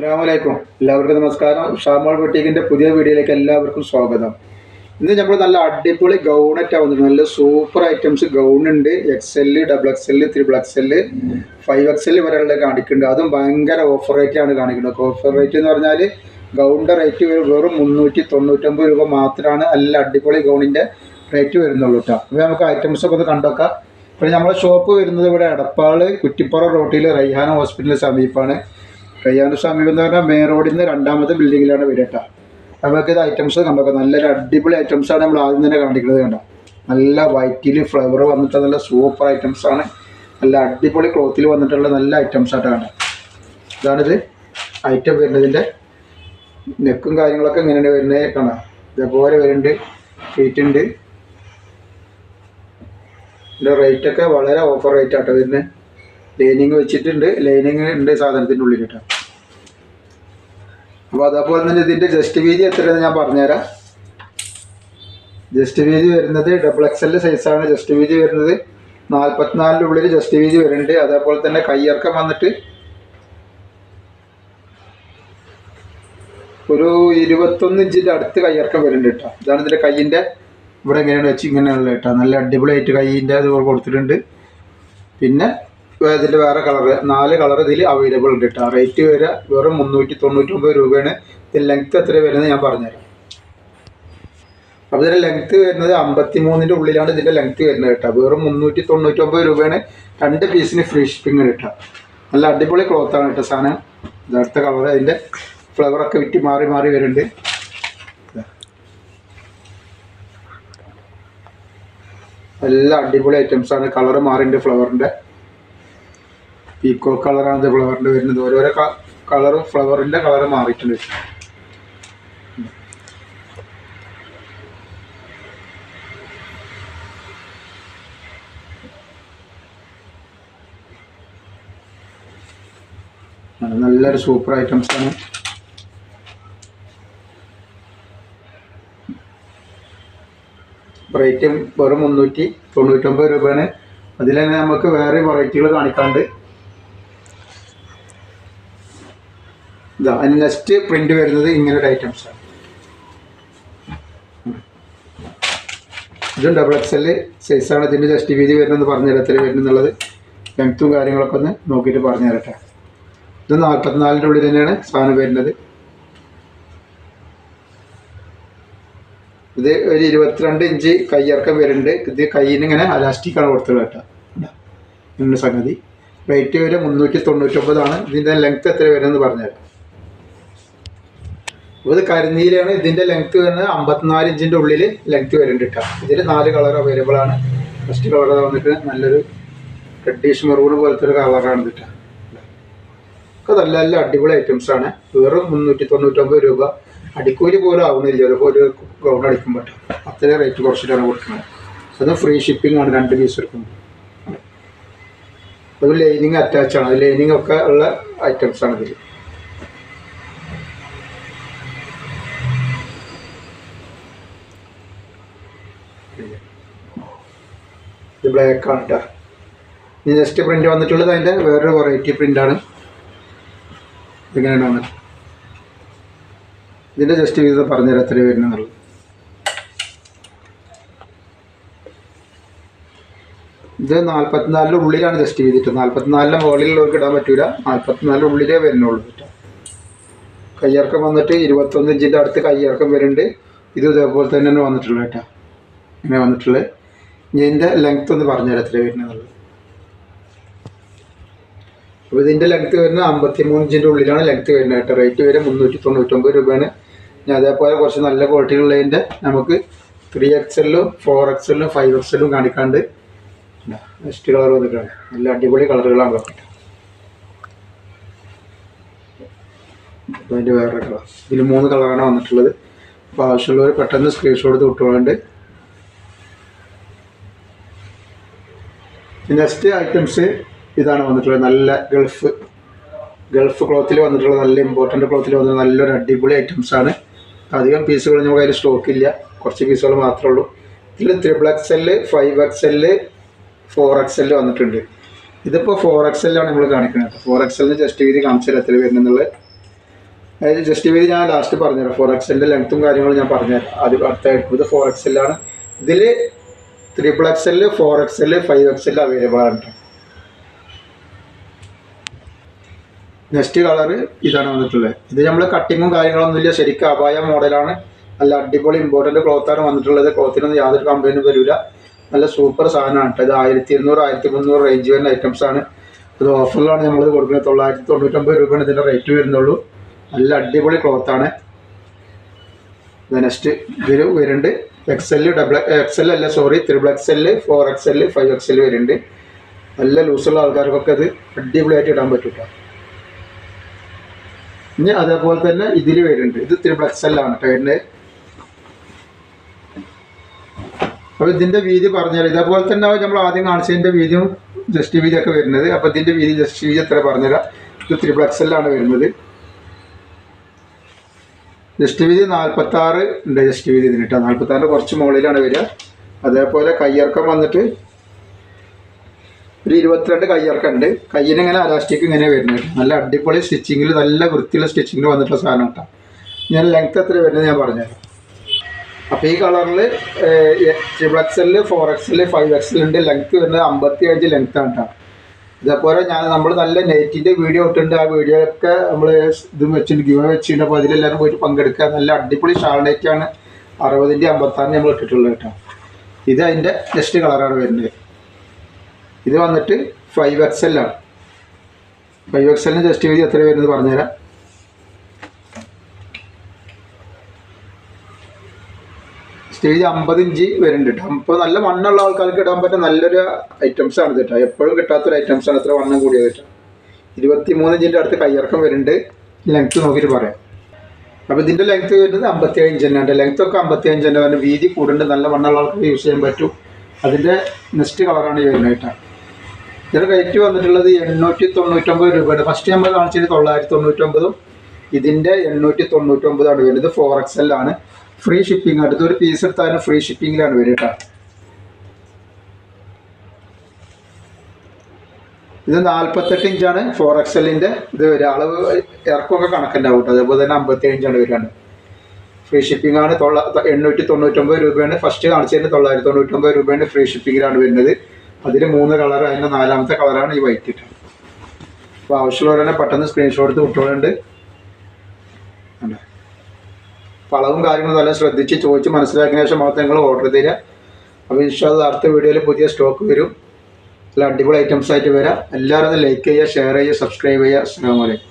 അസ്സലാമലൈക്കും. എല്ലാവർക്കും നമസ്കാരം. ഷാമോൾ ബുട്ടീക്കിൻ്റെ പുതിയ വീഡിയോയിലേക്ക് എല്ലാവർക്കും സ്വാഗതം. ഇന്ന് നമ്മൾ നല്ല അടിപൊളി ഗൗണറ്റ് ആവുന്നുണ്ട്. നല്ല സൂപ്പർ ഐറ്റംസ് ഗൗൺ ഉണ്ട്. XL, XXL, XXL, 5XL വരെയുള്ള കാണിക്കുന്നുണ്ട്. അതും ഭയങ്കര ഓഫർ റേറ്റാണ് കാണിക്കുന്നത്. ഓഫർ റേറ്റ് എന്ന് പറഞ്ഞാൽ ഗൗണിൻ്റെ റേറ്റ് വെറും 399 രൂപ മാത്രമാണ്. നല്ല അടിപൊളി ഗൗണിൻ്റെ റേറ്റ് വരുന്നുള്ളൂ കേട്ടോ. അപ്പോൾ നമുക്ക് ഐറ്റംസൊക്കെ ഒന്ന് കണ്ടോക്കാം. ഇപ്പോൾ നമ്മുടെ ഷോപ്പ് വരുന്നത് ഇവിടെ എടപ്പാൾ കുറ്റിപ്പുറം റോട്ടിൽ റൈഹാന ഹോസ്പിറ്റലിന് സമീപമാണ്. റയ്യാൻ സമീപം എന്ന് പറഞ്ഞാൽ മെയിൻ റോഡിൽ നിന്ന് രണ്ടാമത്തെ ബിൽഡിങ്ങിലാണ് വരിക. നമുക്ക് ഇത് ഐറ്റംസ് കണ്ടോക്കാം. നല്ലൊരു അടിപൊളി ഐറ്റംസാണ് നമ്മൾ ആദ്യം തന്നെ കാണിക്കുന്നത്. കണ്ടോ, നല്ല വൈറ്റിൽ ഫ്ലവർ വന്നിട്ട് നല്ല സൂപ്പർ ഐറ്റംസാണ്. നല്ല അടിപൊളി ക്ലോത്തിൽ വന്നിട്ടുള്ള നല്ല ഐറ്റംസായിട്ട് കണ്ടോ. ഇതാണിത് ഐറ്റം വരുന്നതിൻ്റെ നെക്കും കാര്യങ്ങളൊക്കെ ഇങ്ങനെയാണ് വരുന്നത്. കണ്ടോ, ഇതേപോലെ വരുന്നുണ്ട്. ഫീറ്റ് ഉണ്ട്. ഇതിൻ്റെ റേറ്റൊക്കെ വളരെ ഓഫർ റേറ്റ് ആട്ടോ വരുന്നത്. ലൈനിങ് വെച്ചിട്ടുണ്ട്. ലൈനിങ് ഉണ്ട് സാധനത്തിൻ്റെ ഉള്ളിൽ കേട്ടോ. അപ്പോൾ അതേപോലെ തന്നെ ഇതിൻ്റെ ജസ്റ്റ് വീതി എത്രയെന്ന് ഞാൻ പറഞ്ഞുതരാം. ജസ്റ്റ് വീതി വരുന്നത് XXL സൈസാണ്. ജസ്റ്റ് വീതി വരുന്നത് 44 ഉള്ളിൽ ജസ്റ്റ് വീതി വരുന്നുണ്ട്. അതേപോലെ തന്നെ കയ്യിറക്കം വന്നിട്ട് ഒരു 21 ഇഞ്ചിൻ്റെ അടുത്ത് കയ്യിറക്കം വരുന്നുണ്ട് കേട്ടോ. ഇതാണ് ഇതിൻ്റെ കയ്യിൻ്റെ ഇവിടെ എങ്ങനെയാണ് വെച്ച് ഇങ്ങനെയുള്ള കേട്ടോ. നല്ല അടിപൊളിയായിട്ട് കയ്യിൻ്റെ അത് കൊടുത്തിട്ടുണ്ട്. പിന്നെ ഇതിൻ്റെ വേറെ കളറ് 4 കളർ ഇതിൽ അവൈലബിൾ ഉണ്ട് കേട്ടോ. റേറ്റ് വരെ വെറും 399 രൂപയാണ്. ഇതിൻ്റെ ലെങ്ത്ത് എത്ര വരുന്നത് ഞാൻ പറഞ്ഞുതരാം. അപ്പോൾ ഇതിൻ്റെ ലെങ്ത്ത് വരുന്നത് 53ൻ്റെ ഉള്ളിലാണ് ഇതിൻ്റെ ലെങ്ത്ത് വരുന്നത് കേട്ടോ. വെറും 399 രൂപയാണ്. 2 പീസിന് ഫ്രീ ഷിപ്പിംഗ് കേട്ടോ. നല്ല അടിപൊളി ക്ലോത്താണ് കേട്ടോ സാധനം. ഇതടുത്ത കളർ അതിൻ്റെ ഫ്ലവറൊക്കെ വിറ്റ് മാറി മാറി വരുന്നുണ്ട്. എല്ലാ അടിപൊളി ഐറ്റംസാണ്. കളറ് മാറിയിട്ടുണ്ട്. ഫ്ലവറിൻ്റെ പീക്കോ കളറാണ് ഇത് ഫ്ലവറിൻ്റെ വരുന്നത്. ഓരോരോ കളറും ഫ്ലവറിൻ്റെ കളറ് മാറിയിട്ടുണ്ട്. നല്ലൊരു സൂപ്പർ ഐറ്റംസാണ്. റേറ്റും വെറും 399 രൂപയാണ്. അതിൽ തന്നെ നമുക്ക് വേറെ വെറൈറ്റികൾ കാണിക്കാണ്ട്. ഇതാ അതിന് നെക്സ്റ്റ് പ്രിന്റ് വരുന്നത് ഇങ്ങനൊരു ഐറ്റംസാണ്. ഇതും XXL സൈസാണ്. ഇതിൻ്റെ ജസ്റ്റ് വീതി വരുന്നത് പറഞ്ഞുതരാം എത്ര വരുന്നുള്ളത്. ലെങ്ത്തും കാര്യങ്ങളൊക്കെ ഒന്ന് നോക്കിയിട്ട് പറഞ്ഞു തരട്ടെ. ഇത് 44ൻ്റെ ഉള്ളിൽ തന്നെയാണ് സാധനം വരുന്നത്. ഇത് ഒരു 22 ഇഞ്ച് കയ്യിറക്കം വരുന്നുണ്ട്. ഇത് കയ്യിന് ഇങ്ങനെ അലാസ്റ്റിക്കാണ് കൊടുത്തത് കേട്ടോ. ഇന്ന സംഗതി റേറ്റ് വരെ 399 ഇതിൻ്റെ ലെങ്ത്ത് എത്ര വരുന്നത് പറഞ്ഞുതരാം. അപ്പോൾ ഇത് കരിനീലാണ്. ഇതിൻ്റെ ലെങ്ത്ത് വരുന്നത് 54 ഇഞ്ചിൻ്റെ ഉള്ളിൽ ലെങ്ത്ത് വരുന്നുണ്ട് കേട്ടോ. ഇതിൽ 4 കളർ അവൈലബിൾ ആണ്. ഫസ്റ്റ് കളർ വന്നിട്ട് നല്ലൊരു റെഡിഷ് മെറൂൺ പോലത്തെ ഒരു കളറാണ് കേട്ടോ. ഒക്കെ നല്ല നല്ല അടിപൊളി ഐറ്റംസാണ്. വെറും 399 രൂപ. അടിക്കൂലി പോലും ആവുന്നില്ല ഒരു ഗൗൺ അടിക്കുമ്പോൾ. അത്രയും റേറ്റ് കുറച്ചിട്ടാണ് കൊടുക്കുന്നത്. അത് ഫ്രീ ഷിപ്പിംഗ് ആണ് 2 പീസ് എടുക്കുന്നത്. അത് ലൈനിങ് അറ്റാച്ചാണ്. അത് ലൈനിങ് ഒക്കെ ഉള്ള ഐറ്റംസാണ് ഇതിൽ. ഇത് ബ്ലാക്കാണ് കേട്ടോ. ഇനി നെക്സ്റ്റ് പ്രിൻ്റ് വന്നിട്ടുള്ളത് അതിൻ്റെ വേറൊരു വെറൈറ്റി പ്രിൻ്റാണ്. ഇങ്ങനെയാണ് വന്നിട്ട്. ഇതിൻ്റെ ജസ്റ്റ് വീതം പറഞ്ഞുതരാം എത്ര വരുന്നുള്ളത്. ഇത് 44ൻ്റെ ഉള്ളിലാണ് ജസ്റ്റ് ചെയ്തിട്ട്. 44ൻ്റെ മുകളിലുള്ളവർക്ക് ഇടാൻ പറ്റൂല. 44ൻ്റെ ഉള്ളിലേ വരുന്നുള്ളൂ കേട്ടോ. കയ്യിറക്കം വന്നിട്ട് 21 ഇഞ്ചിൻ്റെ അടുത്ത് കയ്യിറക്കം വരുന്നുണ്ട്. ഇത് ഇതേപോലെ തന്നെയാണ് വന്നിട്ടുള്ളത് കേട്ടോ. ഇങ്ങനെ വന്നിട്ടുള്ളത്. ഇനി ഇതിൻ്റെ ലെങ്ത്ത് ഒന്ന് പറഞ്ഞുതരാം എത്ര വരുന്നുള്ളത്. അപ്പോൾ ഇതിൻ്റെ ലെങ്ത്ത് വരുന്നത് 53 ഇഞ്ചിൻ്റെ ഉള്ളിലാണ് ലെങ്ത്ത് വരുന്നത് കേട്ടോ. റേറ്റ് വരെ 399 രൂപയാണ്. ഇനി അതേപോലെ കുറച്ച് നല്ല ക്വാളിറ്റിയുള്ളതിൻ്റെ നമുക്ക് 3XL, 4XL, 5XL കാണിക്കാണ്ട്. Next colour വന്നിട്ടാണ്. നല്ല അടിപൊളി കളറുകളാണ് കേട്ടോ. അതിൻ്റെ വേറെ കളർ. ഇതിൽ 3 കളറാണ് വന്നിട്ടുള്ളത്. അപ്പോൾ ആവശ്യമുള്ളവർ പെട്ടെന്ന് സ്ക്രീൻഷോട്ട് വിട്ടുകൊണ്ട്. നെക്സ്റ്റ് ഐറ്റംസ് ഇതാണ് വന്നിട്ടുള്ളത്. നല്ല ഗൾഫ് ക്ലോത്തിൽ വന്നിട്ടുള്ള നല്ല ഇമ്പോർട്ടൻ്റ് ക്ലോത്തിൽ വന്നിട്ടുള്ള നല്ലൊരു അടിപൊളി ഐറ്റംസാണ്. അധികം പീസുകൾ നമുക്ക് അതിൽ സ്റ്റോക്കില്ല. കുറച്ച് പീസുകൾ മാത്രമേ ഉള്ളൂ. ഇതിൽ XXL, 5XL, 4XL വന്നിട്ടുണ്ട്. ഇതിപ്പോൾ 4XL ആണ് നമ്മൾ കാണിക്കുന്നത്. 4XL ജസ്റ്റ് വീതി കാണിച്ചാൽ എത്ര വരുന്നുള്ളത്. അതായത് ജസ്റ്റ് വീതി ഞാൻ ലാസ്റ്റ് പറഞ്ഞുതരാം. 4XL ലെങ്ത്തും കാര്യങ്ങളും ഞാൻ പറഞ്ഞുതരാം. അത് അടുത്ത ഇത് 4XL ആണ്. ഇതിൽ XXL, 4XL, 5XL അവൈലബിൾ ആണ്. നെക്സ്റ്റ് കളർ ഇതാണ് വന്നിട്ടുള്ളത്. ഇത് നമ്മൾ കട്ടിങ്ങും കാര്യങ്ങളൊന്നുമില്ല, ശരിക്കും അപായ മോഡലാണ്. നല്ല അടിപൊളി ഇമ്പോർട്ടൻ്റ് ക്ലോത്താണ് വന്നിട്ടുള്ളത്. ക്ലോത്തിനൊന്നും യാതൊരു കംപ്ലൈൻറ്റും വരില്ല. നല്ല സൂപ്പർ സാധനമാണ് കേട്ടോ. ഇത് 1200, 1300 റേഞ്ച് വരുന്ന ഐറ്റംസ് ആണ്. ഇത് ഓഫറിലാണ് നമ്മളിത് കൊടുക്കുന്നത്. 999 രൂപയാണ് ഇതിൻ്റെ റേറ്റ് വരുന്നുള്ളൂ. നല്ല അടിപൊളി ക്ലോത്താണ്. നെക്സ്റ്റ് ഇതിൽ വരുന്നുണ്ട് XL, XL അല്ല സോറി, XXL, 4XL, 5XL വരുന്നുണ്ട്. നല്ല ലൂസുള്ള ആൾക്കാർക്കൊക്കെ അത് അടിപൊളിയായിട്ട് ഇടാൻ പറ്റും കേട്ടോ. ഇനി അതേപോലെ തന്നെ ഇതിൽ വരുന്നുണ്ട്. ഇത് XXL ആണ് കേട്ടോ. അപ്പോൾ ഇതിൻ്റെ വീതി പറഞ്ഞാൽ ഇതേപോലെ തന്നെ നമ്മൾ ആദ്യം കാണിച്ചതിൻ്റെ വീതിയും ജസ്റ്റ് വീതിയൊക്കെ വരുന്നത്. അപ്പോൾ ഇതിൻ്റെ വീതി ജസ്റ്റ് വീതി എത്ര പറഞ്ഞുതരാം. ഇത് XXL ആണ് വരുന്നത്. ജസ്റ്റ് വീതി 46 ഉണ്ട്. ജസ്റ്റ് വീതി ഇതിന് കേട്ടോ. 46 കുറച്ച് മുകളിലാണ് വരിക. അതേപോലെ കയ്യിറക്കം വന്നിട്ട് ഒരു 22 കയ്യിറക്കം ഉണ്ട്. കയ്യിന് ഇങ്ങനെ അലാസ്റ്റിക് ഇങ്ങനെ വരുന്നത്. നല്ല അടിപൊളി സ്റ്റിച്ചിങ്ങിൽ, നല്ല വൃത്തിയുള്ള സ്റ്റിച്ചിങ്ങിൽ വന്നിട്ടുള്ള സാധനം കേട്ടോ. ഞാൻ ലെങ്ത് എത്ര വരുന്നത് ഞാൻ പറഞ്ഞുതരാം. അപ്പോൾ ഈ കളറിൽ XXL, 4XL, 5XL ഉണ്ട്. ലെങ്ത്ത് വരുന്നത് 55 ലെങ്ത്താണ് കേട്ടോ. ഇതേപോലെ നമ്മൾ നല്ല നെറ്റിൻ്റെ വീഡിയോ ഇട്ടിട്ടുണ്ട്. ആ വീഡിയോ ഒക്കെ നമ്മൾ ഇതും വെച്ചിട്ട് ഗിവ് വെച്ചിട്ടുണ്ട്. അപ്പോൾ അതിലെല്ലാവരും പോയിട്ട് പങ്കെടുക്കുക. നല്ല അടിപൊളി ഷാൾ നെറ്റാണ്. 60ൻ്റെ 56 നമ്മൾ ഇട്ടിട്ടുള്ളത് കേട്ടോ. ഇത് അതിൻ്റെ നെക്സ്റ്റ് കളറാണ് വരുന്നത്. ഇത് വന്നിട്ട് 5XL ആണ്. 5XLന് ജസ്റ്റ് വീതി എത്ര വരുന്നത് പറഞ്ഞുതരാം. സ്റ്റേജ് 50 ഇഞ്ച് വരുന്നുണ്ട് കേട്ടോ. അപ്പോൾ നല്ല വണ്ണുള്ള ആൾക്കാർക്ക് ഇടാൻ പറ്റുന്ന നല്ലൊരു ഐറ്റംസ് ആണ് കേട്ടോ. എപ്പോഴും കിട്ടാത്തൊരു ഐറ്റംസ് ആണ്. എത്ര വണ്ണം കൂടിയത് കേട്ടോ. 23 ഇഞ്ചിൻ്റെ അടുത്ത് കയ്യിറക്കം വരുന്നുണ്ട്. ലെങ്ത്ത് നോക്കിയിട്ട് പറയാം. അപ്പോൾ ഇതിൻ്റെ ലെങ്ത്ത് വരുന്നത് 57 ഇഞ്ച് തന്നെയാണ്. ലെങ്ത്തൊക്കെ 55 തന്നെ വരുന്നത്. വീതി കൂടുന്നുണ്ട്. നല്ല വണ്ണുള്ള ആൾക്കാർക്ക് യൂസ് ചെയ്യാൻ പറ്റും. അതിൻ്റെ നെക്സ്റ്റ് കളറാണ് ഈ വരുന്നത് കേട്ടോ. ഇതിൻ്റെ റേറ്റ് വന്നിട്ടുള്ളത് 899 രൂപയാണ്. ഫസ്റ്റ് നമ്മൾ കാണിച്ചത് 999, ഇതിൻ്റെ 899 ആണ് വരുന്നത്. 4XL ആണ്. Free shipping. അടുത്തൊരു പീസ് എടുത്താലും ഫ്രീ ഷിപ്പിങ്ങിലാണ് വരിക കേട്ടോ. ഇത് 48 ഇഞ്ചാണ് 4XLൻ്റെ ഇത് വരിക. അളവ് ഇറക്കമൊക്കെ കണക്കുണ്ടാവും കേട്ടോ. അതേപോലെ തന്നെ 57 ഇഞ്ചാണ് വരികയാണ്. ഫ്രീ ഷിപ്പിംഗ് ആണ്. 899 രൂപയാണ്. ഫസ്റ്റ് കാണിച്ചതിന് 999 രൂപയാണ്. ഫ്രീ ഷിപ്പിങ്ങിലാണ് വരുന്നത്. അതിൽ 3 കളർ, അതിൻ്റെ 4ാമത്തെ കളറാണ് ഈ വൈറ്റ് ഇട്ട്. അപ്പോൾ ആവശ്യമുള്ളവർ തന്നെ പെട്ടെന്ന് സ്ക്രീൻഷോട്ട് എടുത്ത് വിട്ടോളുണ്ട്. അളവും കാര്യങ്ങളും നല്ല ശ്രദ്ധിച്ച് ചോദിച്ച് മനസ്സിലാക്കിയ ശേഷം മാത്രം നിങ്ങൾ ഓർഡർ തരിക. അപ്പോൾ ഇൻഷാല്ലാ അടുത്ത വീഡിയോയിൽ പുതിയ സ്റ്റോക്ക് വരും. നല്ല അടിപൊളി ഐറ്റംസ് ആയിട്ട് വരാം. എല്ലാവരും ഒന്ന് ലൈക്ക് ചെയ്യുക, ഷെയർ ചെയ്യുക, സബ്സ്ക്രൈബ് ചെയ്യുക. അസ്സലാമു അലൈക്കും.